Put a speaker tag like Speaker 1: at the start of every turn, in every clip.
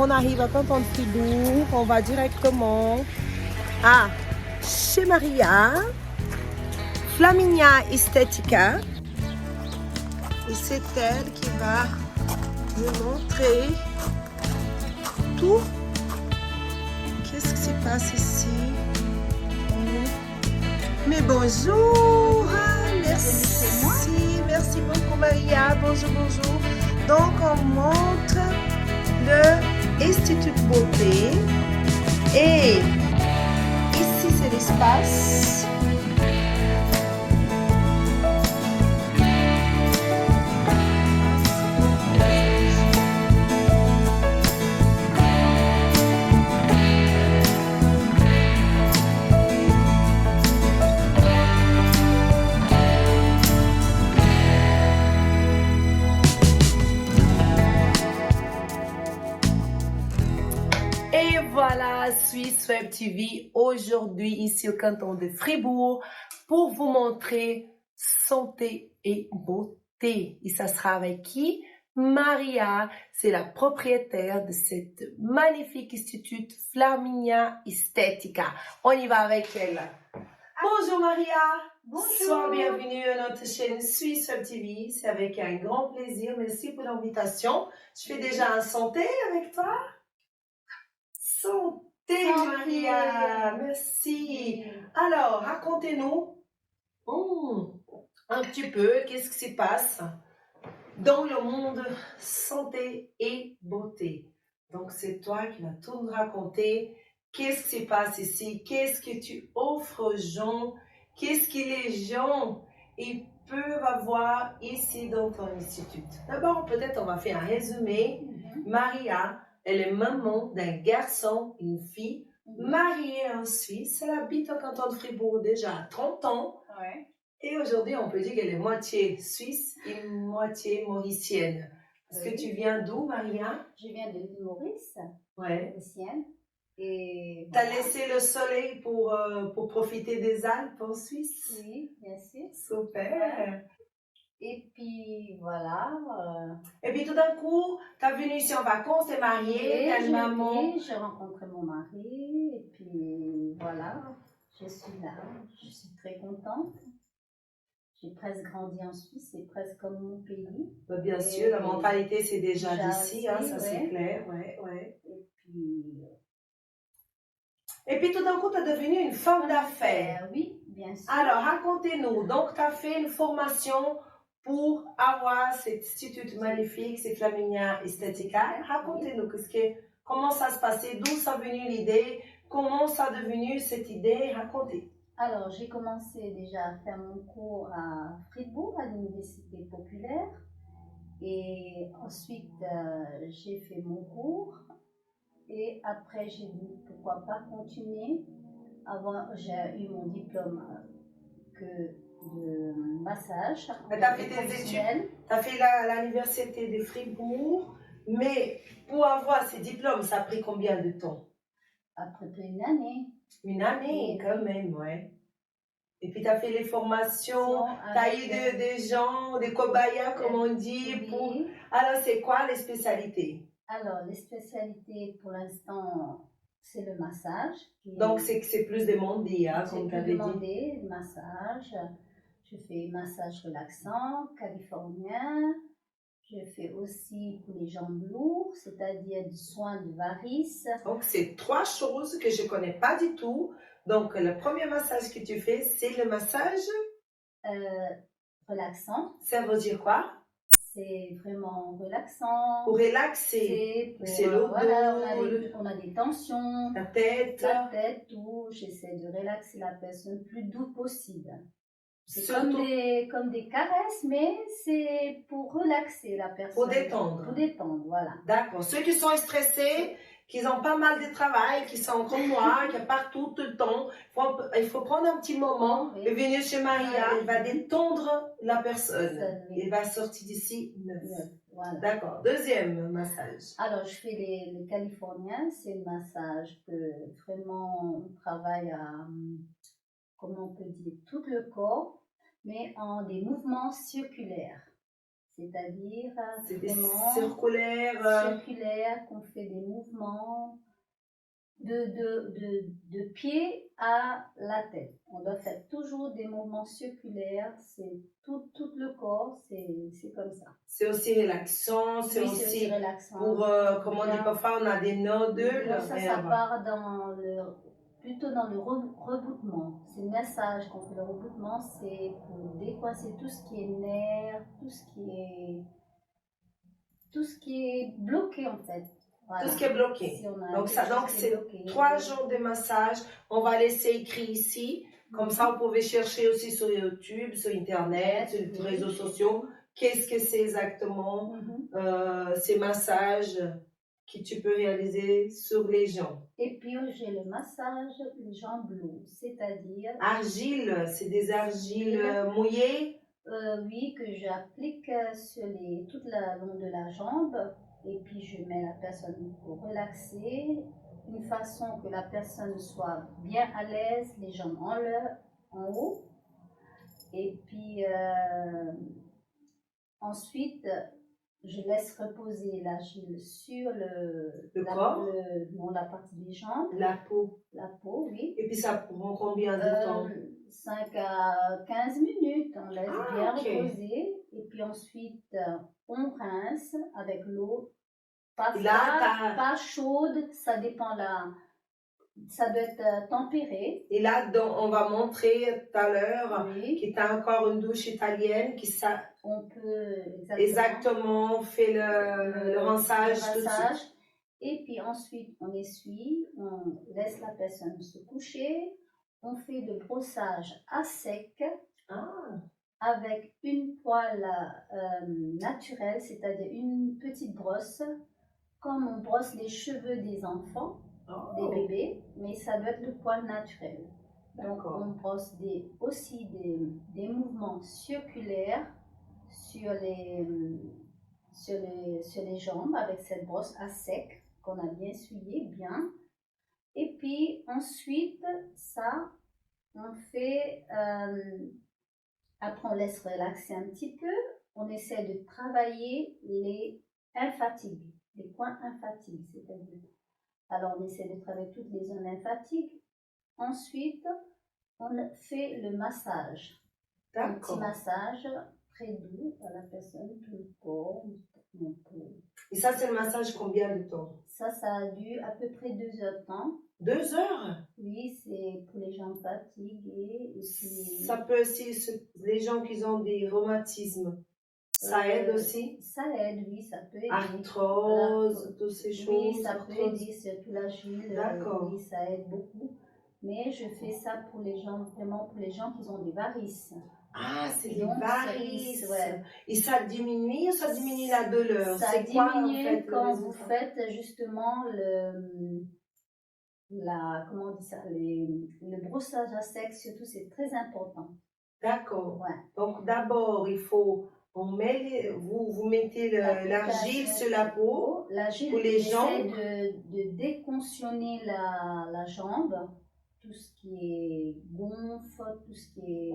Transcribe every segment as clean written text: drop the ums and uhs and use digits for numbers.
Speaker 1: on arrive à Canton de Fribourg, on va directement à chez Maria, Flaminia Estetica. Et c'est elle qui va nous montrer tout. Qu'est-ce qui se passe ici? Mais bonjour! Merci beaucoup Maria. Bonjour. Donc on montre le Institut de beauté et ici c'est l'espace. Voilà, Swiss Web TV, aujourd'hui ici au canton de Fribourg pour vous montrer santé et beauté. Et ça sera avec qui? Maria, c'est la propriétaire de cette magnifique institut Flaminia Estetica. On y va avec elle. Bonjour Maria.
Speaker 2: Bonjour.
Speaker 1: Sois bienvenue à notre chaîne Swiss Web TV. C'est avec un grand plaisir. Merci pour l'invitation. Je fais déjà un santé avec toi. Santé Maria, merci. Alors, racontez-nous un petit peu qu'est-ce qui se passe dans le monde santé et beauté. Donc, c'est toi qui vas tout nous raconter. Qu'est-ce qui se passe ici? Qu'est-ce que tu offres aux gens? Qu'est-ce que les gens ils peuvent avoir ici dans ton institut? D'abord, peut-être on va faire un résumé. Maria, elle est maman d'un garçon et une fille, mariée en Suisse. Elle habite au canton de Fribourg déjà à 30 ans.
Speaker 2: Ouais.
Speaker 1: Et aujourd'hui, on peut dire qu'elle est moitié suisse et moitié mauricienne. Est-ce que tu viens d'où, Maria?
Speaker 2: Je viens de l'île Maurice,
Speaker 1: Ouais.
Speaker 2: mauricienne. Et
Speaker 1: T'as
Speaker 2: voilà.
Speaker 1: laissé le soleil pour profiter des Alpes en Suisse?
Speaker 2: Oui, bien sûr.
Speaker 1: Super.
Speaker 2: Ouais. Et puis voilà.
Speaker 1: Et puis tout d'un coup, t'as venu ici en vacances, t'es mariée, t'as une maman.
Speaker 2: J'ai rencontré mon mari et puis voilà, je suis là. Je suis très contente. J'ai presque grandi en Suisse, c'est presque comme mon pays.
Speaker 1: Bah, bien sûr, la mentalité c'est déjà d'ici, hein, ça
Speaker 2: ouais.
Speaker 1: c'est clair. Ouais.
Speaker 2: Et
Speaker 1: puis tout d'un coup, tu es devenue une femme d'affaires.
Speaker 2: Oui, bien sûr.
Speaker 1: Alors, racontez-nous. Donc, tu as fait une formation pour avoir cet institut magnifique, c'est Flaminia Estetica. Racontez-nous, comment ça se passait, d'où ça venu l'idée, comment ça a devenu cette idée, racontez.
Speaker 2: Alors, j'ai commencé déjà à faire mon cours à Fribourg, à l'Université populaire. Et ensuite, j'ai fait mon cours. Et après, j'ai dit pourquoi pas continuer. Avant, j'ai eu mon diplôme de massage.
Speaker 1: Tu as fait des études, tu as fait l'université de Fribourg, mais pour avoir ces diplômes, ça a pris combien de temps?
Speaker 2: À peu près une année.
Speaker 1: Une année, quand même, ouais. Et puis, tu as fait les formations, tu as eu des gens, des cobayas, comme on dit.
Speaker 2: Oui.
Speaker 1: Alors, c'est quoi les spécialités?
Speaker 2: Alors, les spécialités, pour l'instant, c'est le massage.
Speaker 1: Donc, c'est plus demandé, hein, comme tu avais dit.
Speaker 2: C'est plus demandé, le massage. Je fais massage relaxant, californien. Je fais aussi pour les jambes lourdes, c'est-à-dire du soin de varices.
Speaker 1: Donc, c'est 3 choses que je ne connais pas du tout. Donc, le premier massage que tu fais, c'est le massage
Speaker 2: relaxant.
Speaker 1: Ça veut dire quoi?
Speaker 2: C'est vraiment relaxant.
Speaker 1: Pour relaxer. C'est le dos.
Speaker 2: Voilà, on a des tensions.
Speaker 1: La tête.
Speaker 2: Tout. J'essaie de relaxer la personne le plus doux possible. C'est comme des caresses, mais c'est pour relaxer la personne.
Speaker 1: Pour détendre.
Speaker 2: Pour détendre, voilà.
Speaker 1: D'accord. Ceux qui sont stressés, qui ont pas mal de travail, qui sont comme moi, qui sont partout tout le temps, il faut prendre un petit moment et venir chez Maria. Elle va détendre la personne. Elle va sortir d'ici neuf. Voilà. D'accord. Deuxième massage.
Speaker 2: Alors, je fais le californien. C'est le massage que vraiment on travaille à, comment on peut dire, tout le corps, mais en des mouvements circulaires. c'est-à-dire
Speaker 1: C'est des
Speaker 2: vraiment
Speaker 1: circulaires.
Speaker 2: circulaire, qu'on fait des mouvements de pied à la tête. On doit faire toujours des mouvements circulaires, c'est tout le corps, c'est comme ça.
Speaker 1: C'est aussi relaxant, c'est
Speaker 2: Oui, c'est aussi
Speaker 1: aussi
Speaker 2: relaxant.
Speaker 1: pour, comme on dit
Speaker 2: Bien.
Speaker 1: parfois, on a des nodules.
Speaker 2: Non, ça
Speaker 1: Rien à voir.
Speaker 2: part plutôt dans le reboutement. C'est le massage qu'on fait. Le reboutement, c'est pour décoincer tout ce qui est nerfs, tout ce qui est bloqué en fait. Voilà.
Speaker 1: Tout ce qui est bloqué.
Speaker 2: Si on a
Speaker 1: Donc,
Speaker 2: quelque chose qui est
Speaker 1: c'est
Speaker 2: bloqué.
Speaker 1: 3 jours de massage. On va laisser écrit ici. Comme ça, vous pouvez chercher aussi sur YouTube, sur Internet, sur les réseaux sociaux. Qu'est-ce que c'est exactement ces massages que tu peux réaliser sur les jambes.
Speaker 2: Et puis, j'ai le massage les jambes lourdes, c'est-à-dire...
Speaker 1: Argile, c'est des argiles mouillées?
Speaker 2: Oui, que j'applique sur toute la long de la jambe. Et puis, je mets la personne pour relaxer, d'une façon que la personne soit bien à l'aise, les jambes en haut. Et puis, ensuite, je laisse reposer l'argile sur
Speaker 1: corps?
Speaker 2: La partie des jambes.
Speaker 1: La peau.
Speaker 2: La peau, oui.
Speaker 1: Et puis, ça prend combien de temps?
Speaker 2: 5 à 15 minutes, on laisse bien reposer. Et puis ensuite, on rince avec l'eau. Pas chaude, ça dépend là. Ça doit être tempéré.
Speaker 1: Et là, on va montrer tout à l'heure qu'il y a encore une douche italienne qui ça.
Speaker 2: On peut
Speaker 1: exactement fait le rinçage tout de suite.
Speaker 2: Et puis ensuite, on essuie, on laisse la personne se coucher. On fait le brossage à sec avec une poêle naturelle, c'est-à-dire une petite brosse, comme on brosse les cheveux des enfants, des bébés, mais ça doit être le poil naturel. Donc on brosse aussi des mouvements circulaires sur les jambes avec cette brosse à sec qu'on a bien essuyé, bien. Et puis ensuite, ça, on fait, après on laisse relaxer un petit peu, on essaie de travailler les lymphatiques, les coins lymphatiques, c'est-à-dire. Alors on essaie de travailler toutes les zones lymphatiques. Ensuite, on fait le massage. Un petit massage très doux à la personne, tout le corps.
Speaker 1: Et ça, c'est le massage combien de temps?
Speaker 2: Ça a dû à peu près 2 heures de temps.
Speaker 1: 2 heures?
Speaker 2: Oui, c'est pour les gens fatigués. Et puis...
Speaker 1: Ça peut aussi, les gens qui ont des rhumatismes, ça aide aussi?
Speaker 2: Ça aide, oui, ça peut aider.
Speaker 1: Arthrose, toutes ces choses?
Speaker 2: Oui, ça peut aider, surtout l'argile.
Speaker 1: D'accord.
Speaker 2: Oui, ça aide beaucoup. Mais je fais ça pour les gens, vraiment pour les gens qui ont des varices.
Speaker 1: Ah, c'est les varices. Ouais. Et ça diminue ou ça diminue la douleur?
Speaker 2: Ça diminue en fait, quand vous faites justement comment on dit ça, le brossage à sec, surtout, c'est très important.
Speaker 1: D'accord.
Speaker 2: Ouais.
Speaker 1: Donc d'abord, vous mettez l'argile sur la peau.
Speaker 2: L'argile,
Speaker 1: pour les jambes.
Speaker 2: De déconcionner la jambe. Tout ce qui est gonfle, tout ce qui est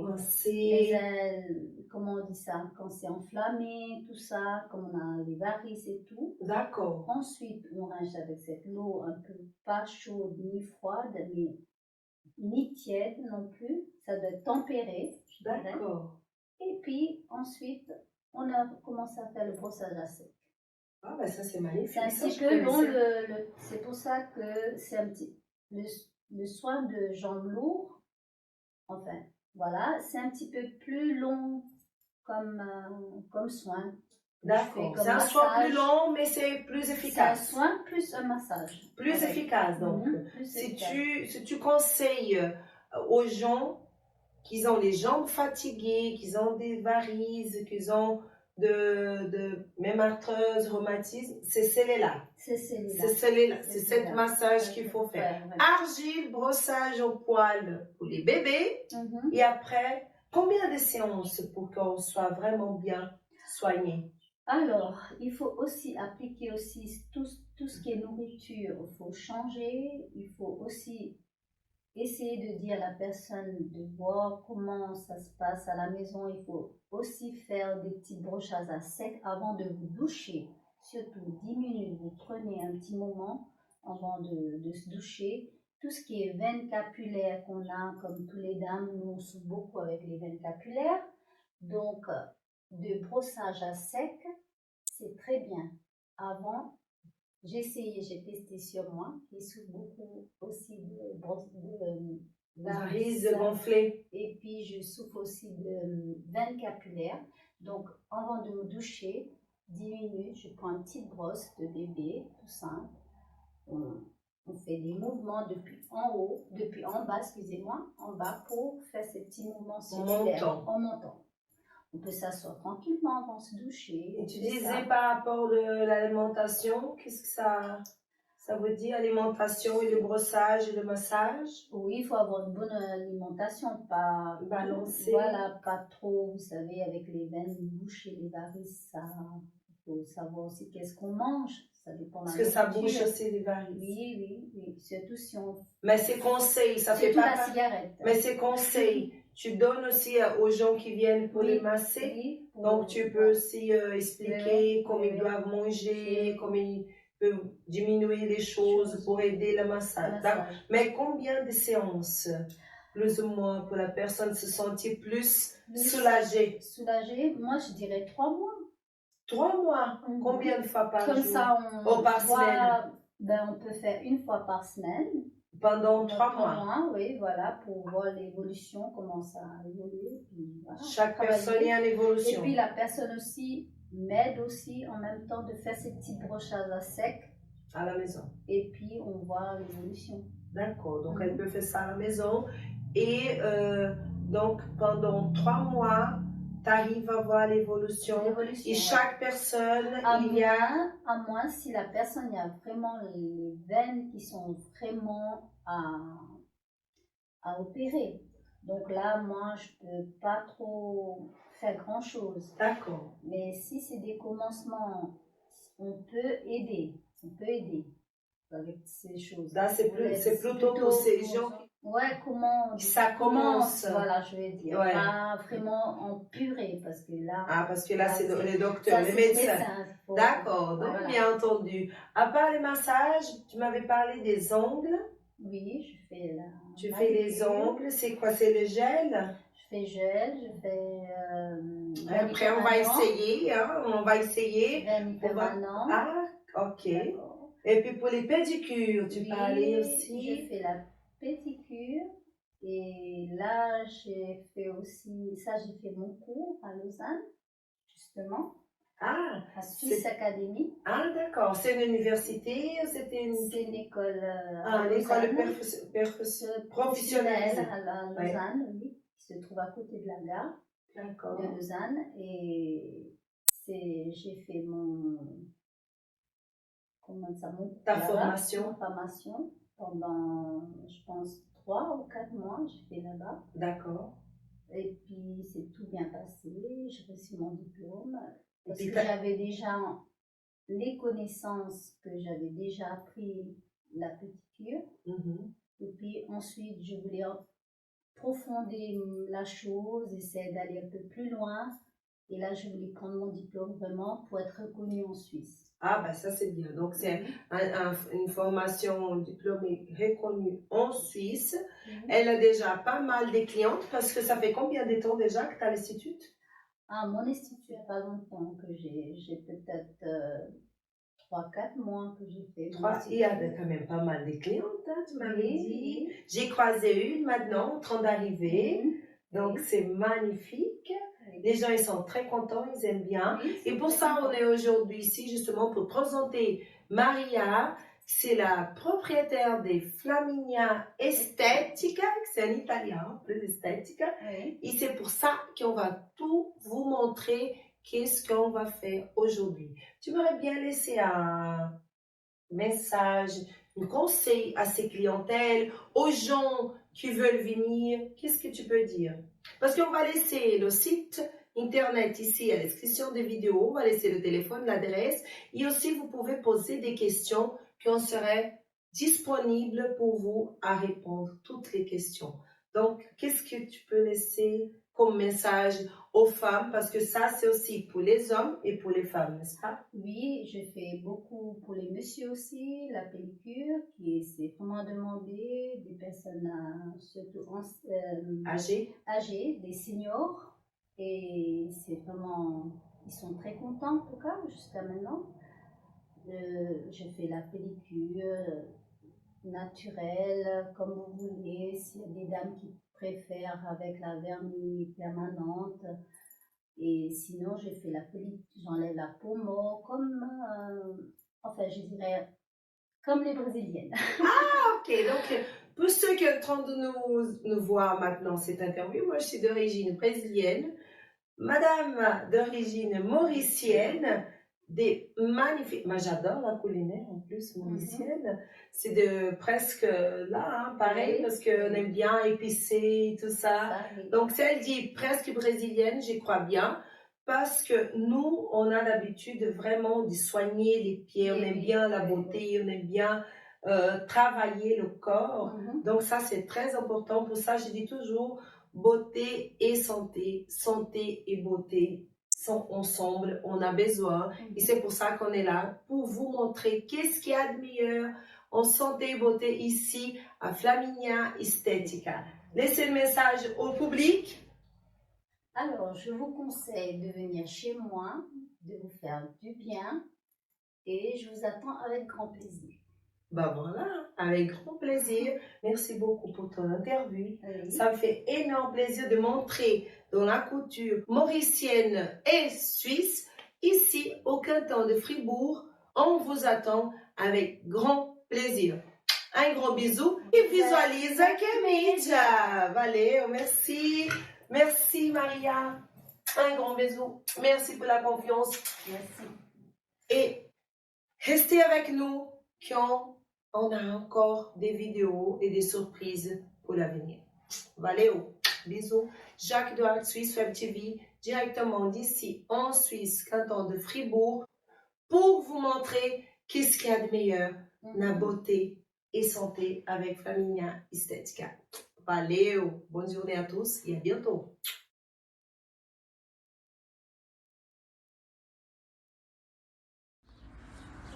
Speaker 2: comment on dit ça, quand c'est enflammé, tout ça, comme on a les varices et tout.
Speaker 1: D'accord.
Speaker 2: Ensuite, on rince avec cette eau un peu pas chaude ni froide, mais ni tiède non plus. Ça doit être tempéré.
Speaker 1: D'accord.
Speaker 2: Et puis ensuite, on a commencé à faire le brossage à sec.
Speaker 1: Ah ben ça c'est magnifique.
Speaker 2: C'est un petit peu long, c'est pour ça que c'est un petit le soin de jambes lourdes, enfin, voilà, c'est un petit peu plus long comme soin.
Speaker 1: D'accord, c'est un soin plus long, mais c'est plus efficace.
Speaker 2: C'est un soin plus un massage.
Speaker 1: Plus efficace, donc. Si tu conseilles aux gens qui ont les jambes fatiguées, qui ont des varices, qui ont même arthrose, rhumatisme, c'est celle-là. C'est cette massage qu'il faut faire. Ouais. Argile, brossage au poil pour les bébés. Et après, combien de séances pour qu'on soit vraiment bien soigné?
Speaker 2: Alors, il faut aussi appliquer aussi tout ce qui est nourriture. Il faut changer. Il faut aussi essayer de dire à la personne de voir comment ça se passe à la maison. Il faut aussi faire des petits brossages à sec avant de vous doucher. Surtout 10 minutes, vous prenez un petit moment avant de se doucher. Tout ce qui est veines capillaires qu'on a, comme tous les dames, nous on souffre beaucoup avec les veines capillaires. Donc, de brossage à sec, c'est très bien. Avant, j'ai essayé, j'ai testé sur moi, qui souffre beaucoup aussi de
Speaker 1: varices gonflées.
Speaker 2: Et puis, je souffre aussi de veines capillaires. Donc, avant de me doucher, 10 minutes, je prends une petite brosse de bébé, tout simple. On fait des mouvements depuis en bas, excusez-moi, en bas pour faire ces petits mouvements circulaires en montant. On peut s'asseoir tranquillement avant de se doucher.
Speaker 1: Et tu disais par rapport à l'alimentation, qu'est-ce que ça veut dire, alimentation et le brossage et le massage?
Speaker 2: Oui, il faut avoir une bonne alimentation, pas
Speaker 1: balancée.
Speaker 2: Voilà, pas trop, vous savez, avec les veines bouchées, les varices, ça. Il faut savoir aussi qu'est-ce qu'on mange. Ça dépend de la
Speaker 1: Parce que ça bouche aussi les varices.
Speaker 2: Oui. Surtout si on.
Speaker 1: Mais c'est conseil, ça fait pas.
Speaker 2: La cigarette.
Speaker 1: Mais c'est conseil. Tu donnes aussi aux gens qui viennent pour les masser. Donc tu peux aussi expliquer comment ils doivent manger, comment ils peuvent diminuer les choses pour aider le massage. Mais combien de séances, plus ou moins, pour la personne se sentir plus soulagée?
Speaker 2: Soulagée, moi je dirais 3 mois.
Speaker 1: 3 mois. Combien de fois par jour?
Speaker 2: Comme ça,
Speaker 1: par semaine?
Speaker 2: On peut faire une fois par semaine.
Speaker 1: Pendant 3 mois.
Speaker 2: Oui, voilà, pour voir l'évolution, comment ça a évolué. Puis, voilà,
Speaker 1: chaque personne est en évolution.
Speaker 2: Et puis la personne aussi m'aide aussi en même temps de faire ces petits brossages à sec.
Speaker 1: À la maison.
Speaker 2: Et puis on voit l'évolution.
Speaker 1: D'accord, donc elle peut faire ça à la maison. Et donc pendant 3 mois, tu arrives à voir l'évolution. Et chaque personne,
Speaker 2: à moins si la personne, il y a vraiment les veines qui sont vraiment à opérer. Donc là, moi, je peux pas trop faire grand chose.
Speaker 1: D'accord.
Speaker 2: Mais si c'est des commencements, on peut aider. Avec ces choses.
Speaker 1: Là, c'est plutôt pour ces gens.
Speaker 2: Ouais, comment
Speaker 1: ça commence.
Speaker 2: Voilà, je vais dire. Ouais. Pas vraiment en purée, parce que là.
Speaker 1: Parce que là, c'est les docteurs, les médecins. D'accord, donc voilà. Bien entendu. À part les massages, tu m'avais parlé des ongles.
Speaker 2: Oui, je fais la.
Speaker 1: Tu fais les ongles, c'est quoi? C'est le gel?
Speaker 2: Je fais gel, je fais.
Speaker 1: Après, on va essayer, on va essayer.
Speaker 2: Permanent.
Speaker 1: Ok. Et puis pour les pédicures, tu parlais aussi.
Speaker 2: Je fais la pédicure. Et là, j'ai fait aussi, j'ai fait mon cours à Lausanne, justement. À Swiss Academy.
Speaker 1: D'accord. C'est une université ou c'était
Speaker 2: C'est une école.
Speaker 1: Une école professionnelle
Speaker 2: à Lausanne, oui, qui se trouve à côté de la gare de Lausanne. Et j'ai fait
Speaker 1: ta formation.
Speaker 2: Mon formation pendant, je pense, 3 ou 4 mois, j'ai fait là-bas.
Speaker 1: D'accord.
Speaker 2: Et puis, c'est tout bien passé. J'ai reçu mon diplôme. Parce que j'avais déjà les connaissances que j'avais déjà appris la pédicure. Et puis, ensuite, je voulais approfondir la chose, essayer d'aller un peu plus loin. Et là, je voulais prendre mon diplôme vraiment pour être reconnue en Suisse.
Speaker 1: Ça c'est bien. Donc c'est une formation diplômée reconnue en Suisse. Elle a déjà pas mal de clientes parce que ça fait combien de temps déjà que tu as l'institut?
Speaker 2: Mon institut, il n'y a pas longtemps que j'ai peut-être 3-4 mois que j'ai fait.
Speaker 1: Il y a quand même pas mal de clientes, tu m'avais dit. J'ai croisé une maintenant en train d'arriver. Donc c'est magnifique. Les gens, ils sont très contents, ils aiment bien. Et pour ça, on est aujourd'hui ici justement pour présenter Maria. C'est la propriétaire des Flaminia Estetica, c'est en italien, plus Estetica. Et c'est pour ça qu'on va tout vous montrer qu'est-ce qu'on va faire aujourd'hui. Tu m'aurais bien laissé un message, un conseil à ces clientèles, aux gens qui veulent venir. Qu'est-ce que tu peux dire? Parce qu'on va laisser le site internet ici à la description des vidéos, on va laisser le téléphone, l'adresse, et aussi vous pouvez poser des questions qu'on serait disponible pour vous à répondre toutes les questions. Donc, qu'est-ce que tu peux laisser comme message aux femmes? Parce que ça, c'est aussi pour les hommes et pour les femmes, n'est-ce pas?
Speaker 2: Oui, je fais beaucoup pour les messieurs aussi, la pellicule, qui c'est vraiment demandé, des personnes surtout âgées, des seniors, et c'est vraiment, ils sont très contents en tout cas jusqu'à maintenant. Je fais la pellicule naturelle, comme vous voulez, s'il y a des dames qui préfèrent avec la vernis permanente. Et sinon, je fais la pellicule, j'enlève la peau morte, comme, enfin, je dirais, comme les Brésiliennes.
Speaker 1: Ah, ok. Donc, pour ceux qui sont en train de nous voir maintenant cette interview, moi, je suis d'origine brésilienne, madame d'origine mauricienne, des magnifiques. Moi, j'adore la culinaire en plus mauricienne. C'est de presque là, hein, pareil, parce qu'on aime bien épicé, tout ça. Donc, si elle dit presque brésilienne, j'y crois bien. Parce que nous, on a l'habitude vraiment de soigner les pieds, on aime bien la beauté, on aime bien travailler le corps. Donc ça, c'est très important. Pour ça, je dis toujours, beauté et santé, santé et beauté sont ensemble, on a besoin. Et c'est pour ça qu'on est là, pour vous montrer qu'est-ce qu'il y a de meilleur en santé et beauté ici à Flaminia Estetica. Laissez le message au public.
Speaker 2: Alors, je vous conseille de venir chez moi, de vous faire du bien, et je vous attends avec grand plaisir.
Speaker 1: Ben voilà, avec grand plaisir. Merci beaucoup pour ton interview. Ça me fait énorme plaisir de montrer dans la couture mauricienne et suisse, ici au canton de Fribourg. On vous attend avec grand plaisir. Un gros bisou et visualise Kemija. Valeu, merci. Merci Maria. Un grand bisou. Merci pour la confiance.
Speaker 2: Merci.
Speaker 1: Et restez avec nous quand on a encore des vidéos et des surprises pour l'avenir. Valeu. Bisous. Jacques Duarte, Suisse Web TV, directement d'ici en Suisse, canton de Fribourg, pour vous montrer qu'est-ce qu'il y a de meilleur, la beauté et santé avec Flaminia Estetica. Valeu. Bonne journée à tous et à bientôt.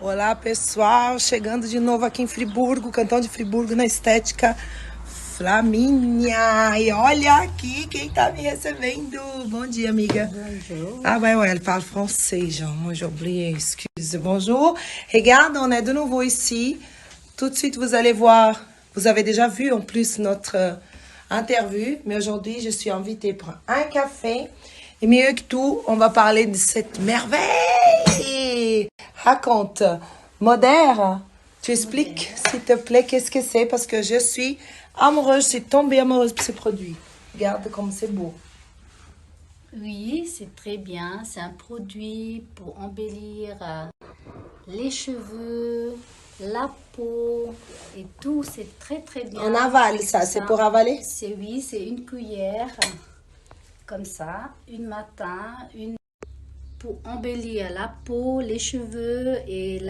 Speaker 1: Olá pessoal, chegando de novo aqui em Friburgo, cantão de Friburgo na Estética Flaminia. E olha aqui quem tá me recebendo. Bom dia, amiga.
Speaker 2: Bonjour.
Speaker 1: Ah ouais, elle parle français, genre. Moi j'ai oublié, excuse. Bonjour. Regarde, on est de nouveau ici. Tout de suite, vous allez voir. Vous avez déjà vu en plus notre interview, mais aujourd'hui, je suis invitée pour un café. Et mieux que tout, on va parler de cette merveille. Raconte. Modère, tu expliques, s'il te plaît, qu'est-ce que c'est? Parce que je suis amoureuse, je suis tombée amoureuse de ces produits. Regarde comme c'est beau.
Speaker 2: Oui, c'est très bien. C'est un produit pour embellir les cheveux, la peau et tout. C'est très très bien.
Speaker 1: On avale ça, c'est pour avaler?
Speaker 2: Oui, c'est une cuillère comme ça, une matin, une pour embellir la peau, les cheveux et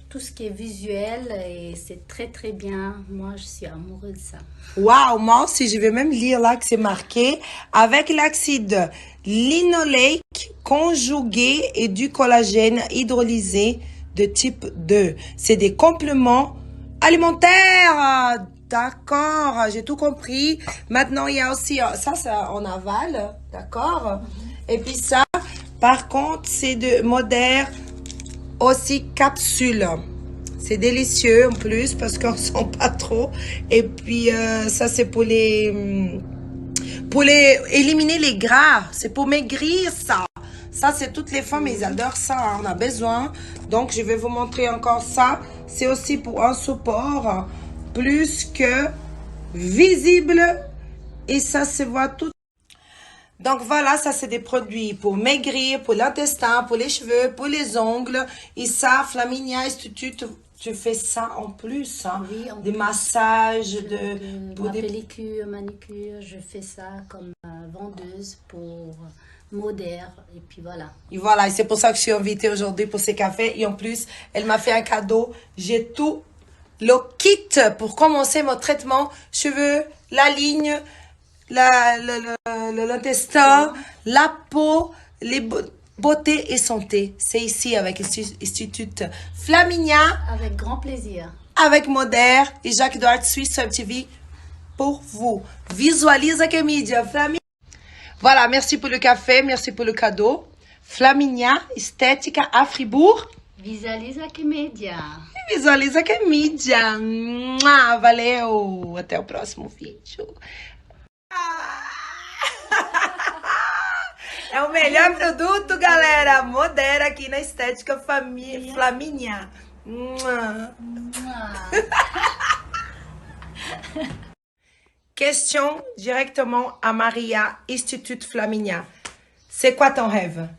Speaker 2: tout ce qui est visuel. Et c'est très très bien. Moi, je suis amoureuse de ça.
Speaker 1: Waouh, moi aussi, je vais même lire là que c'est marqué avec l'acide linoléique conjugué et du collagène hydrolysé de type 2. C'est des compléments alimentaires. D'accord, j'ai tout compris. Maintenant, il y a aussi, ça c'est en aval, d'accord? Et puis ça, par contre, c'est de Modère aussi capsule. C'est délicieux en plus parce qu'on ne sent pas trop. Et puis, ça c'est pour éliminer les gras. C'est pour maigrir ça. Ça, c'est toutes les femmes, ils adorent ça. Hein, on a besoin. Donc, je vais vous montrer encore ça. C'est aussi pour un support plus que visible. Et ça se voit tout. Donc voilà, ça c'est des produits pour maigrir, pour l'intestin, pour les cheveux, pour les ongles. Et ça, Flaminia Institute, tu fais ça en plus, hein?
Speaker 2: Oui,
Speaker 1: des massages,
Speaker 2: pour des pellicule, manicure, je fais ça comme vendeuse pour Modère. Et puis voilà.
Speaker 1: Et voilà, et c'est pour ça que je suis invitée aujourd'hui pour ces cafés. Et en plus, elle m'a fait un cadeau. J'ai tout le kit pour commencer mon traitement cheveux, la ligne, l'intestin, la peau, les beauté et santé. C'est ici avec l'Institut Flaminia.
Speaker 2: Avec grand plaisir.
Speaker 1: Avec Moder et Jacques-Edouard Suisse Web TV pour vous. Visualisa que mídia, Flaminia. Voilà, merci pour le café, merci pour le cadeau. Flaminia, estética à Fribourg.
Speaker 2: Visualiza que mídia.
Speaker 1: Visualiza que mídia. Valeu. Até o próximo vídeo. É o melhor produto, galera. Modera aqui na Estética Flaminia. Question directement à Maria, Institut Flaminia. C'est quoi ton rêve?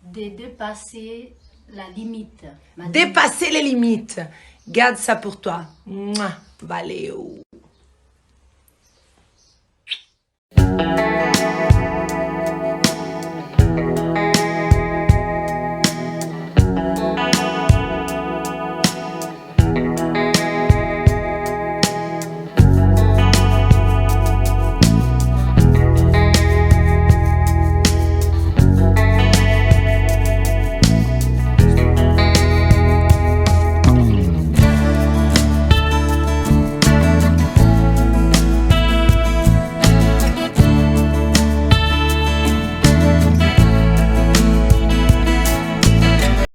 Speaker 2: De dépasser la limite.
Speaker 1: Dépasser les limites. Garde ça pour toi. Valeu.